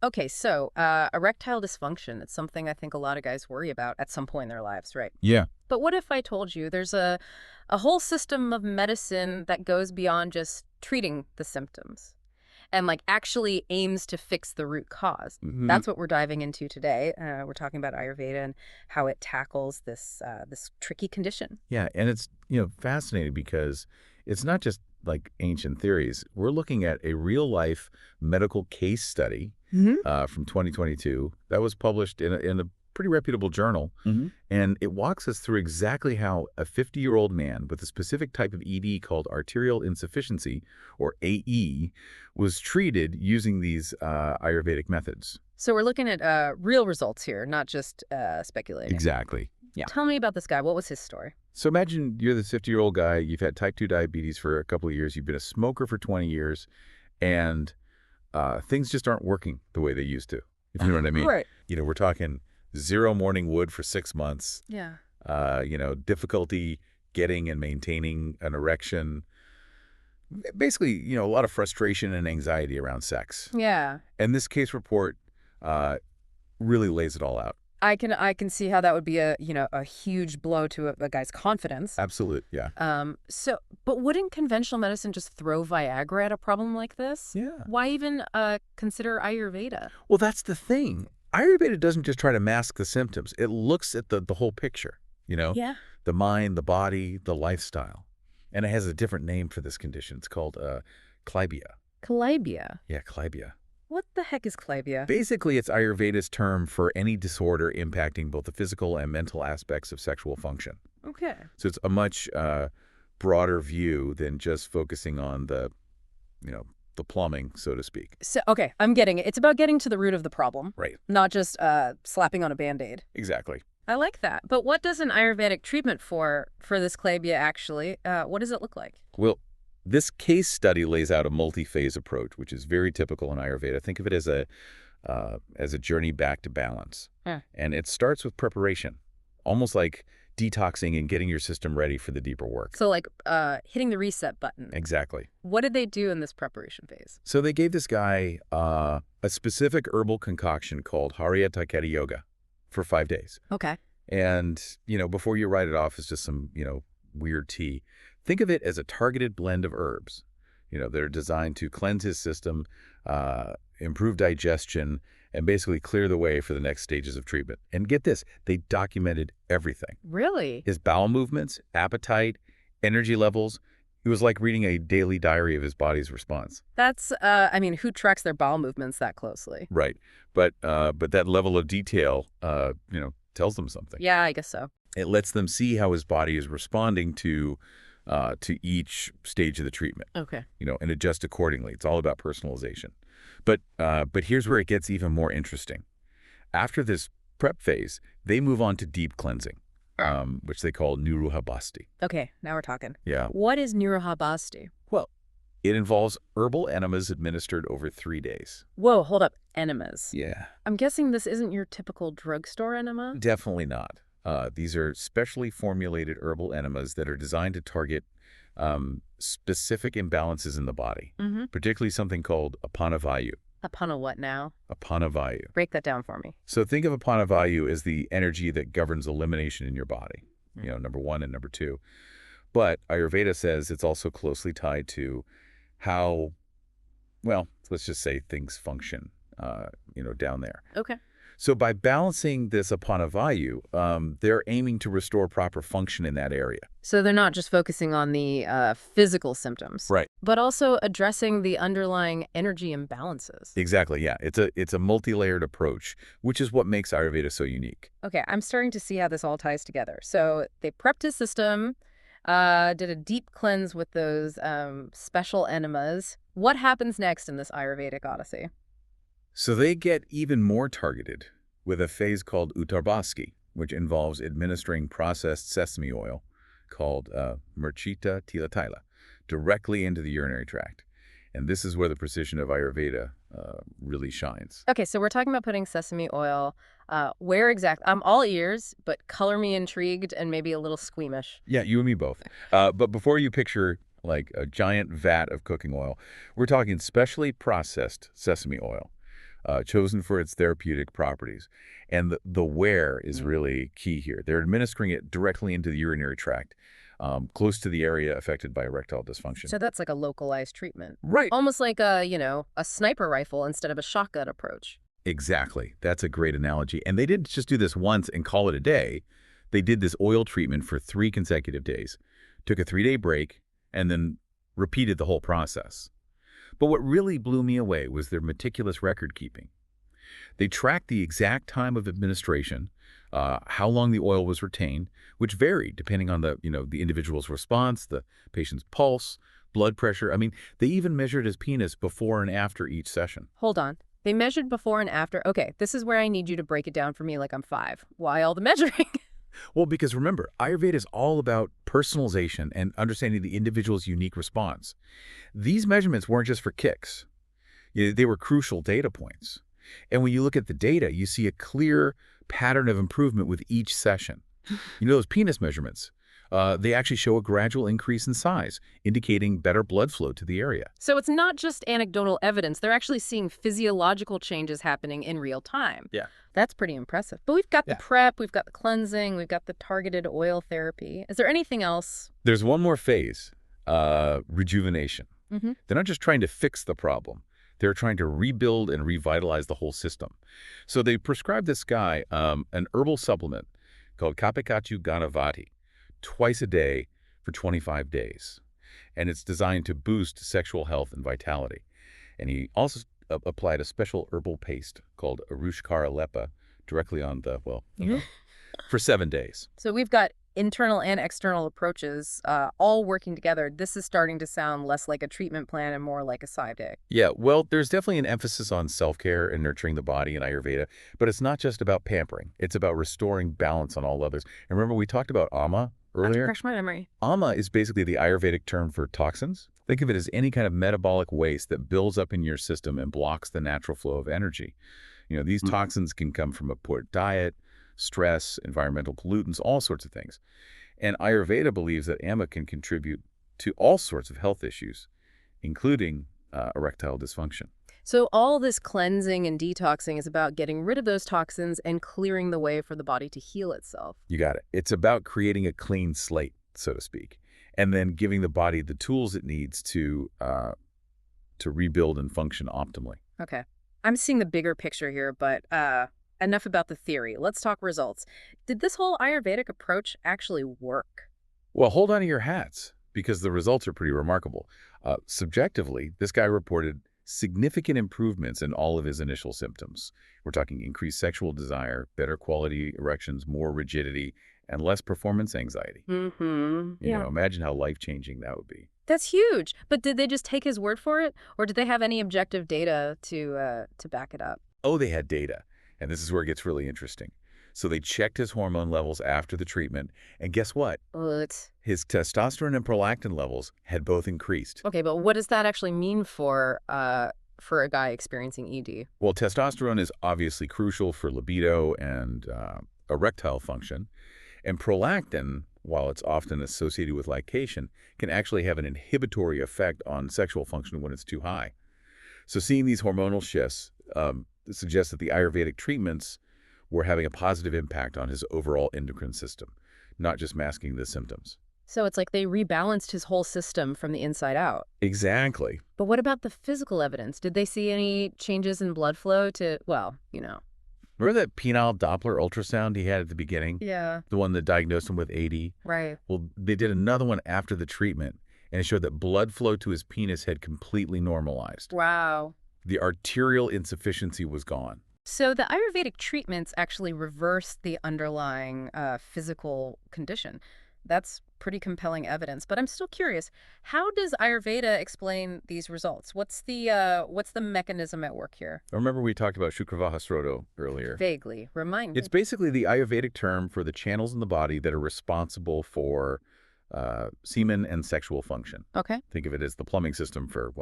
Okay, so erectile dysfunction, it's something I think a lot of guys worry about at some point in their lives, right? Yeah. But what if I told you there's a whole system of medicine that goes beyond just treating the symptoms and like actually aims to fix the root cause? Hmm. That's what we're diving into today. We're talking about Ayurveda and how it tackles this tricky condition. Yeah, and it's, fascinating because it's not just like ancient theories. We're looking at a real-life medical case study Hmm. from 2022 that was published in a pretty reputable journal, and it walks us through exactly how a 50-year-old man with a specific type of ED called arterial insufficiency, or AE, was treated using these Ayurvedic methods. So we're looking at real results here, not just speculating. Exactly. Yeah. Tell me about this guy. What was his story? So imagine you're this 50-year-old guy, you've had type 2 diabetes for a couple of years, you've been a smoker for 20 years, and things just aren't working the way they used to, if you know what I mean. Right. We're talking 0 morning wood for 6 months, Yeah. difficulty getting and maintaining an erection, basically, a lot of frustration and anxiety around sex. Yeah. And this case report really lays it all out. I can see how that would be a huge blow to a guy's confidence. Absolute, yeah. But wouldn't conventional medicine just throw Viagra at a problem like this? Yeah. Why even consider Ayurveda? Well, that's the thing. Ayurveda doesn't just try to mask the symptoms. It looks at the whole picture, Yeah. the mind, the body, the lifestyle. And it has a different name for this condition. It's called Klaibya. Klaibya. Yeah, Klaibya. What the heck is Klaibya? Basically, it's Ayurveda's term for any disorder impacting both the physical and mental aspects of sexual function. Okay. So it's a much broader view than just focusing on the plumbing, so to speak. So, okay, I'm getting it. It's about getting to the root of the problem, Right. not just slapping on a Band-Aid. Exactly. I like that. But what does an Ayurvedic treatment for this Klaibya actually? What does it look like? Well, this case study lays out a multi-phase approach, which is very typical in Ayurveda. Think of it as a journey back to balance. Huh. And it starts with preparation, almost like detoxing and getting your system ready for the deeper work. So like hitting the reset button. Exactly. What did they do in this preparation phase? So they gave this guy a specific herbal concoction called Vrishya Yoga for 5 days. Okay. And, before you write it off as just some, weird tea, think of it as a targeted blend of herbs, that are designed to cleanse his system, improve digestion, and basically clear the way for the next stages of treatment. And get this, they documented everything. Really? His bowel movements, appetite, energy levels. It was like reading a daily diary of his body's response. That's, who tracks their bowel movements that closely? Right. But that level of detail, tells them something. Yeah, I guess so. It lets them see how his body is responding to each stage of the treatment, Okay. and adjust accordingly. It's all about personalization. But here's where it gets even more interesting. After this prep phase, they move on to deep cleansing, which they call Niruha Basti. Okay, now we're talking. Yeah. What is Niruha Basti? Well, it involves herbal enemas administered over 3 days. Whoa, hold up. Enemas. Yeah. I'm guessing this isn't your typical drugstore enema? Definitely not. These are specially formulated herbal enemas that are designed to target specific imbalances in the body, Mm-hmm. particularly something called apanavayu. Upon a what now? Apanavayu. Break that down for me. So think of apanavayu as the energy that governs elimination in your body, number 1 and number 2. But Ayurveda says it's also closely tied to how, well, let's just say things function, down there. Okay. So by balancing this apanavayu, they're aiming to restore proper function in that area. So they're not just focusing on the physical symptoms. Right. But also addressing the underlying energy imbalances. Exactly, yeah. It's a multi-layered approach, which is what makes Ayurveda so unique. Okay, I'm starting to see how this all ties together. So they prepped his system, did a deep cleanse with those special enemas. What happens next in this Ayurvedic odyssey? So they get even more targeted with a phase called Uttar Basti, which involves administering processed sesame oil called Murchita Tilatila directly into the urinary tract. And this is where the precision of Ayurveda really shines. Okay, so we're talking about putting sesame oil. Where exactly? I'm all ears, but color me intrigued and maybe a little squeamish. Yeah, you and me both. But before you picture like a giant vat of cooking oil, we're talking specially processed sesame oil. chosen for its therapeutic properties. And the where is really key here. They're administering it directly into the urinary tract, close to the area affected by erectile dysfunction. So that's like a localized treatment. Right. Almost like a sniper rifle instead of a shotgun approach. Exactly. That's a great analogy. And they didn't just do this once and call it a day. They did this oil treatment for 3 consecutive days, took a 3-day break, and then repeated the whole process. But what really blew me away was their meticulous record keeping. They tracked the exact time of administration, how long the oil was retained, which varied depending on the individual's response, the patient's pulse, blood pressure. I mean, they even measured his penis before and after each session. Hold on. They measured before and after. Okay, this is where I need you to break it down for me like I'm 5. Why all the measuring? Well, because remember, Ayurveda is all about personalization and understanding the individual's unique response. These measurements weren't just for kicks. They were crucial data points. And when you look at the data, you see a clear pattern of improvement with each session. Those penis measurements, they actually show a gradual increase in size, indicating better blood flow to the area. So it's not just anecdotal evidence. They're actually seeing physiological changes happening in real time. Yeah. That's pretty impressive. But we've got the prep, we've got the cleansing, we've got the targeted oil therapy. Is there anything else? There's one more phase, rejuvenation. Mm-hmm. They're not just trying to fix the problem. They're trying to rebuild and revitalize the whole system. So they prescribed this guy an herbal supplement called Kapikachu Ganavati twice a day for 25 days. And it's designed to boost sexual health and vitality. And he also applied a special herbal paste called Arushkara Lepa directly on for 7 days. So we've got internal and external approaches all working together. This is starting to sound less like a treatment plan and more like a side day. Yeah, well, there's definitely an emphasis on self-care and nurturing the body in Ayurveda, but it's not just about pampering. It's about restoring balance on all levels. And remember, we talked about ama earlier? Refresh my memory. Ama is basically the Ayurvedic term for toxins. Think of it as any kind of metabolic waste that builds up in your system and blocks the natural flow of energy. These toxins can come from a poor diet, stress, environmental pollutants, all sorts of things. And Ayurveda believes that ama can contribute to all sorts of health issues, including erectile dysfunction. So all this cleansing and detoxing is about getting rid of those toxins and clearing the way for the body to heal itself. You got it. It's about creating a clean slate, so to speak, and then giving the body the tools it needs to rebuild and function optimally. Okay. I'm seeing the bigger picture here, but enough about the theory. Let's talk results. Did this whole Ayurvedic approach actually work? Well, hold on to your hats, because the results are pretty remarkable. Subjectively, this guy reported significant improvements in all of his initial symptoms. We're talking increased sexual desire, better quality erections, more rigidity, and less performance anxiety. Mm-hmm. Imagine how life-changing that would be. That's huge. But did they just take his word for it? Or did they have any objective data to back it up? Oh, they had data. And this is where it gets really interesting. So they checked his hormone levels after the treatment, and guess what? What? His testosterone and prolactin levels had both increased. Okay, but what does that actually mean for a guy experiencing ED? Well, testosterone is obviously crucial for libido and erectile function, and prolactin, while it's often associated with lactation, can actually have an inhibitory effect on sexual function when it's too high. So seeing these hormonal shifts suggests that the Ayurvedic treatments were having a positive impact on his overall endocrine system, not just masking the symptoms. So it's like they rebalanced his whole system from the inside out. Exactly. But what about the physical evidence? Did they see any changes in blood flow to, Remember that penile Doppler ultrasound he had at the beginning? Yeah. The one that diagnosed him with AD? Right. Well, they did another one after the treatment, and it showed that blood flow to his penis had completely normalized. Wow. The arterial insufficiency was gone. So the Ayurvedic treatments actually reverse the underlying physical condition. That's pretty compelling evidence. But I'm still curious, how does Ayurveda explain these results? What's the mechanism at work here? Remember we talked about Shukravaha earlier? Vaguely. Remind me. It's basically the Ayurvedic term for the channels in the body that are responsible for semen and sexual function. Okay. Think of it as the plumbing system for,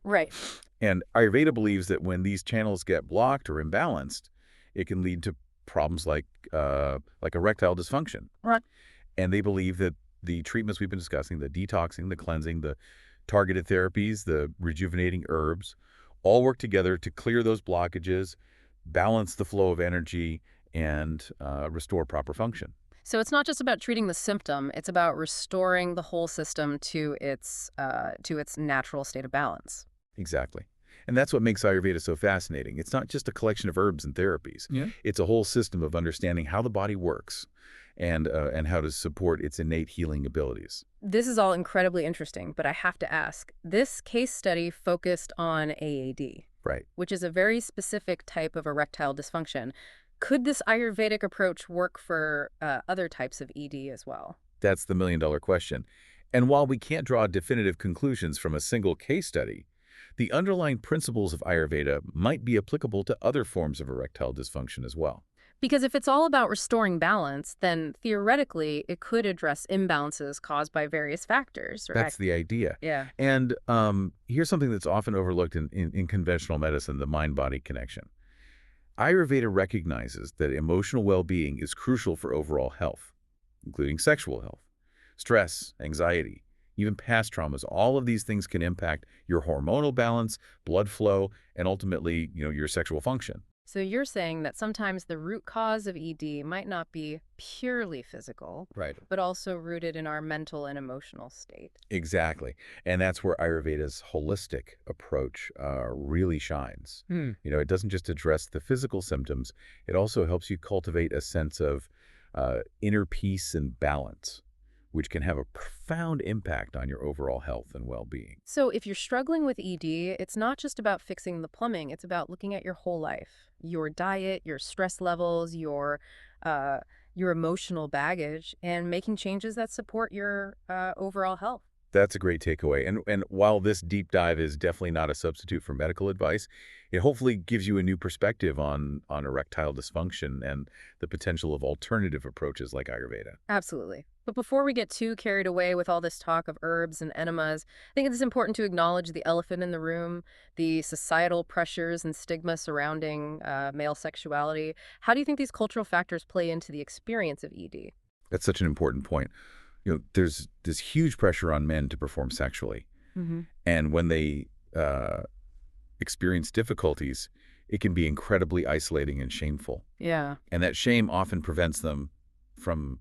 Right. And Ayurveda believes that when these channels get blocked or imbalanced, it can lead to problems like erectile dysfunction. Right. And they believe that the treatments we've been discussing, the detoxing, the cleansing, the targeted therapies, the rejuvenating herbs, all work together to clear those blockages, balance the flow of energy, and restore proper function. So it's not just about treating the symptom, it's about restoring the whole system to its natural state of balance. Exactly. And that's what makes Ayurveda so fascinating. It's not just a collection of herbs and therapies. Yeah. It's a whole system of understanding how the body works and how to support its innate healing abilities. This is all incredibly interesting, but I have to ask, this case study focused on AAD, Right. which is a very specific type of erectile dysfunction. Could this Ayurvedic approach work for other types of ED as well? That's the million-dollar question. And while we can't draw definitive conclusions from a single case study, the underlying principles of Ayurveda might be applicable to other forms of erectile dysfunction as well. Because if it's all about restoring balance, then theoretically it could address imbalances caused by various factors, right? That's the idea. Yeah. And here's something that's often overlooked in conventional medicine, the mind-body connection. Ayurveda recognizes that emotional well-being is crucial for overall health, including sexual health, stress, anxiety, even past traumas. All of these things can impact your hormonal balance, blood flow, and ultimately, your sexual function. So you're saying that sometimes the root cause of ED might not be purely physical, Right. but also rooted in our mental and emotional state. Exactly. And that's where Ayurveda's holistic approach really shines. It doesn't just address the physical symptoms, it also helps you cultivate a sense of inner peace and balance, which can have a profound impact on your overall health and well-being. So if you're struggling with ED, it's not just about fixing the plumbing, it's about looking at your whole life, your diet, your stress levels, your emotional baggage, and making changes that support your overall health. That's a great takeaway. And while this deep dive is definitely not a substitute for medical advice, it hopefully gives you a new perspective on erectile dysfunction and the potential of alternative approaches like Ayurveda. Absolutely. But before we get too carried away with all this talk of herbs and enemas, I think it's important to acknowledge the elephant in the room, the societal pressures and stigma surrounding male sexuality. How do you think these cultural factors play into the experience of ED? That's such an important point. There's this huge pressure on men to perform sexually. Mm-hmm. And when they experience difficulties, it can be incredibly isolating and shameful. Yeah. And that shame often prevents them from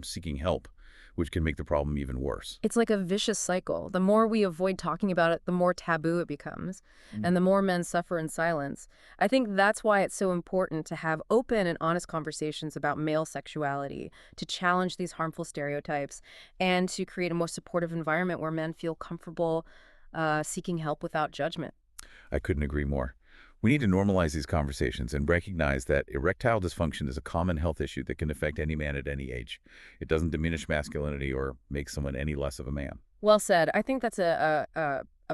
seeking help, which can make the problem even worse. It's like a vicious cycle. The more we avoid talking about it, the more taboo it becomes, and the more men suffer in silence. I think that's why it's so important to have open and honest conversations about male sexuality, to challenge these harmful stereotypes, and to create a more supportive environment where men feel comfortable seeking help without judgment. I couldn't agree more. We need to normalize these conversations and recognize that erectile dysfunction is a common health issue that can affect any man at any age. It doesn't diminish masculinity or make someone any less of a man. Well said. I think that's a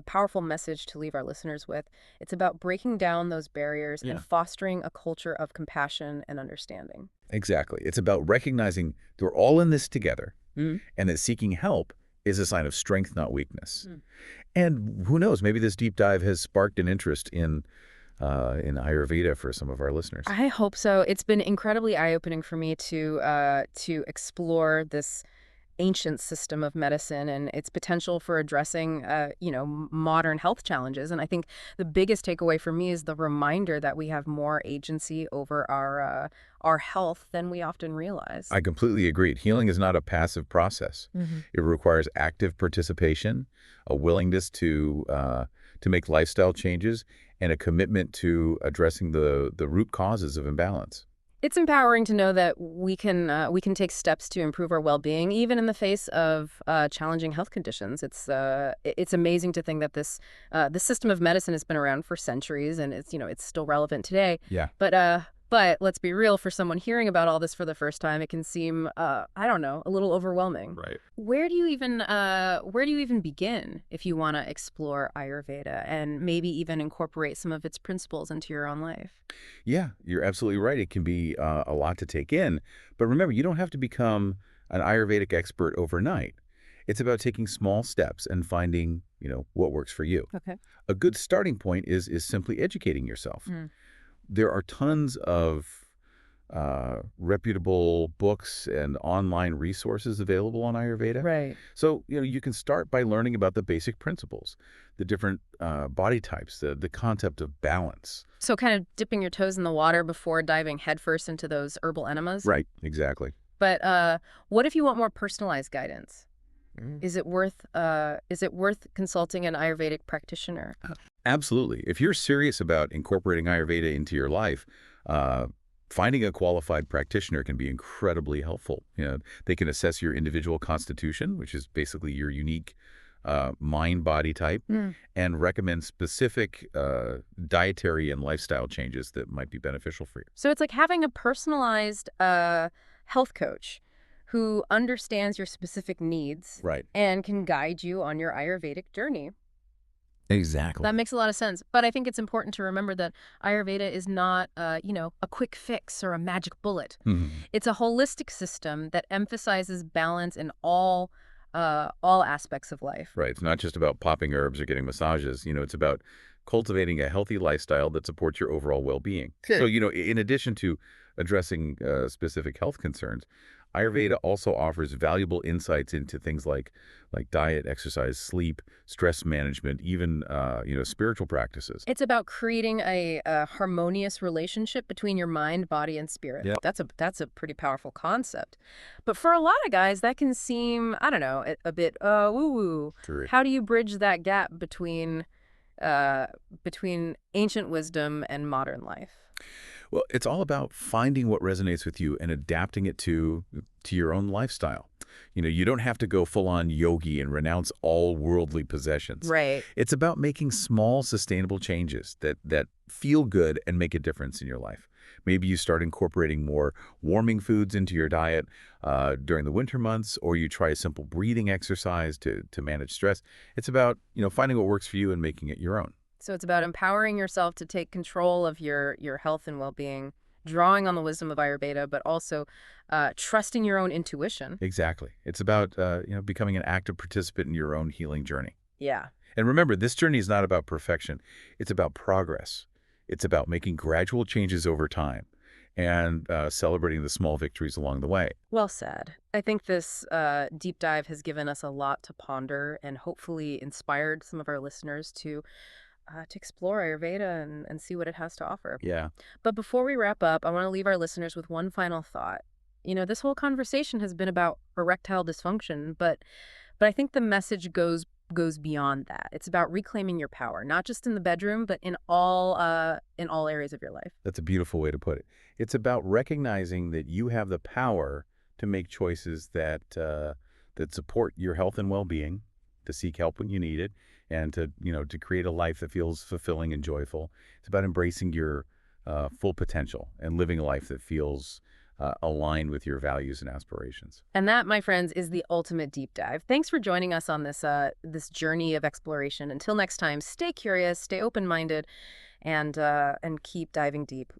powerful message to leave our listeners with. It's about breaking down those barriers and fostering a culture of compassion and understanding. Exactly. It's about recognizing that we're all in this together and that seeking help is a sign of strength, not weakness. And who knows, maybe this deep dive has sparked an interest in Ayurveda for some of our listeners. I hope so. It's been incredibly eye-opening for me to explore this ancient system of medicine and its potential for addressing, modern health challenges. And I think the biggest takeaway for me is the reminder that we have more agency over our health than we often realize. I completely agreed. Healing is not a passive process. It requires active participation, a willingness to make lifestyle changes, and a commitment to addressing the root causes of imbalance. It's empowering to know that we can take steps to improve our well-being, even in the face of challenging health conditions. It's amazing to think that this system of medicine has been around for centuries, and it's still relevant today. Yeah. But let's be real, for someone hearing about all this for the first time, it can seem, a little overwhelming. Right. Where do you even begin if you want to explore Ayurveda and maybe even incorporate some of its principles into your own life? Yeah, you're absolutely right. It can be a lot to take in. But remember, you don't have to become an Ayurvedic expert overnight. It's about taking small steps and finding, what works for you. Okay. A good starting point is simply educating yourself. There are tons of reputable books and online resources available on Ayurveda. Right. So, you can start by learning about the basic principles, the different body types, the concept of balance. So kind of dipping your toes in the water before diving headfirst into those herbal enemas. Right, exactly. But what if you want more personalized guidance? Mm. Is it worth consulting an Ayurvedic practitioner? Absolutely. If you're serious about incorporating Ayurveda into your life, uh, finding a qualified practitioner can be incredibly helpful. They can assess your individual constitution, which is basically your unique mind-body type, Mm. and recommend specific dietary and lifestyle changes that might be beneficial for you. So it's like having a personalized health coach who understands your specific needs Right. and can guide you on your Ayurvedic journey. Exactly. That makes a lot of sense. But I think it's important to remember that Ayurveda is not, a quick fix or a magic bullet. Mhm. It's a holistic system that emphasizes balance in all aspects of life. Right. It's not just about popping herbs or getting massages. It's about cultivating a healthy lifestyle that supports your overall well-being. Sure. So, in addition to addressing specific health concerns, Ayurveda also offers valuable insights into things like diet, exercise, sleep, stress management, even spiritual practices. It's about creating a harmonious relationship between your mind, body, and spirit. Yeah. That's a pretty powerful concept. But for a lot of guys, that can seem, I don't know, a bit woo-woo. True. How do you bridge that gap between ancient wisdom and modern life? Well, it's all about finding what resonates with you and adapting it to your own lifestyle. You don't have to go full-on yogi and renounce all worldly possessions. Right. It's about making small, sustainable changes that feel good and make a difference in your life. Maybe you start incorporating more warming foods into your diet during the winter months, or you try a simple breathing exercise to manage stress. It's about, finding what works for you and making it your own. So it's about empowering yourself to take control of your health and well-being, drawing on the wisdom of Ayurveda, but also trusting your own intuition. Exactly. It's about, becoming an active participant in your own healing journey. Yeah. And remember, this journey is not about perfection. It's about progress. It's about making gradual changes over time and celebrating the small victories along the way. Well said. I think this deep dive has given us a lot to ponder and hopefully inspired some of our listeners to explore Ayurveda and see what it has to offer. Yeah. But before we wrap up, I want to leave our listeners with one final thought. This whole conversation has been about erectile dysfunction, but I think the message goes beyond that. It's about reclaiming your power, not just in the bedroom, but in all areas of your life. That's a beautiful way to put it. It's about recognizing that you have the power to make choices that support your health and well-being, to seek help when you need it, and to create a life that feels fulfilling and joyful. It's about embracing your full potential and living a life that feels aligned with your values and aspirations. And that, my friends, is the ultimate deep dive. Thanks for joining us on this journey of exploration. Until next time, stay curious, stay open-minded, and keep diving deep.